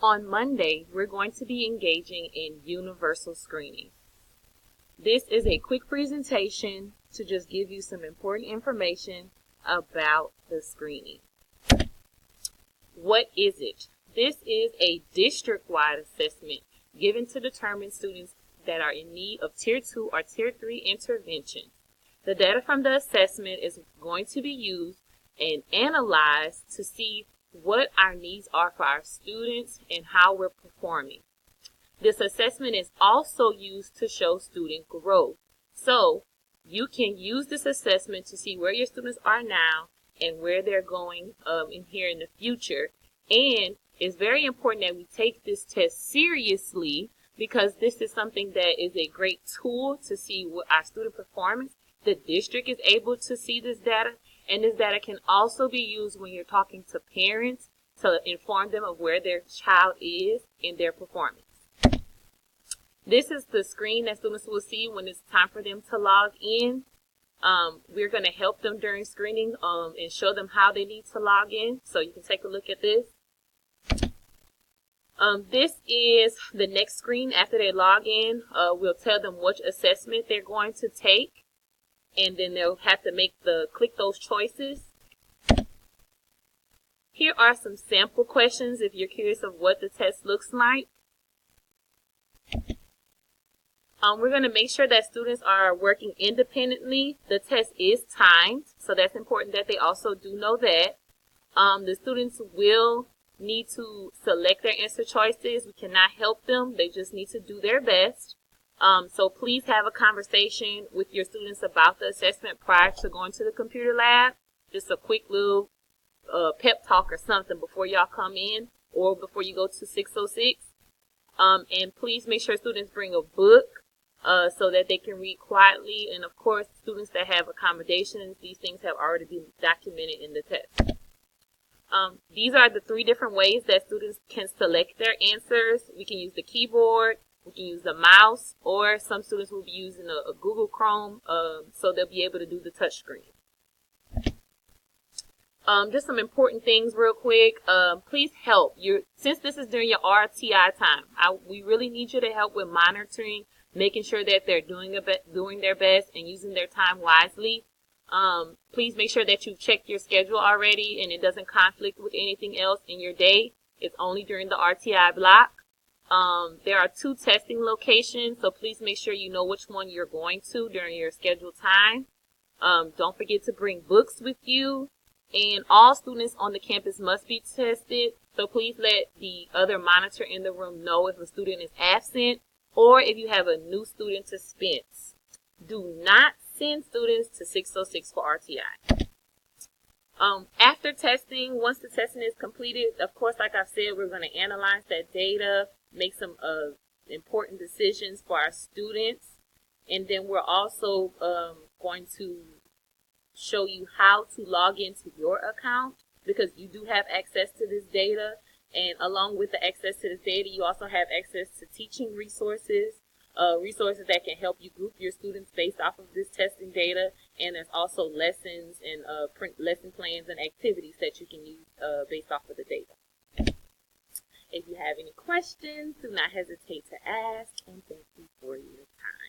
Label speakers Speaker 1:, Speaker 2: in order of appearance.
Speaker 1: On Monday, we're going to be engaging in universal screening. This is a quick presentation to just give you some important information about the screening. What is it? This is a district-wide assessment given to determine students that are in need of Tier 2 or Tier 3 intervention. The data from the assessment is going to be used and analyzed to see what our needs are for our students and how we're performing. This assessment is also used to show student growth. So you can use this assessment to see where your students are now and where they're going in the future. And it's very important that we take this test seriously because this is something that is a great tool to see what our student performance. The district is able to see this data, and this data can also be used when you're talking to parents to inform them of where their child is in their performance. This is the screen that students will see when it's time for them to log in. We're going to help them during screening and show them how they need to log in. So you can take a look at this. This is the next screen after they log in. We'll tell them which assessment they're going to take, and then they'll have to click those choices. Here are some sample questions if you're curious of what the test looks like. We're going to make sure that students are working independently. The test is timed, so that's important that they also do know that. The students will need to select their answer choices. We cannot help them. They just need to do their best. So please have a conversation with your students about the assessment prior to going to the computer lab. Just a quick little pep talk or something before y'all come in or before you go to 606. And please make sure students bring a book so that they can read quietly. And of course, students that have accommodations, these things have already been documented in the test. These are the 3 different ways that students can select their answers. We can use the keyboard, we can use the mouse, or some students will be using a Google Chrome, so they'll be able to do the touch screen. Just some important things real quick. Please help. Since this is during your RTI time, we really need you to help with monitoring, making sure that they're doing their best and using their time wisely. Please make sure that you've checked your schedule already and it doesn't conflict with anything else in your day. It's only during the RTI block. There are 2 testing locations, so please make sure you know which one you're going to during your scheduled time. Don't forget to bring books with you, and all students on the campus must be tested, so please let the other monitor in the room know if a student is absent or if you have a new student to dispense. Do not send students to 606 for RTI. After testing, once the testing is completed, of course, like I said, we're going to analyze that data, make some important decisions for our students, and then we're also going to show you how to log into your account because you do have access to this data, and along with the access to this data, you also have access to teaching resources, resources that can help you group your students based off of this testing data, and there's also lessons and lesson plans and activities that you can use based off of the data. If you have any questions, do not hesitate to ask, and thank you for your time.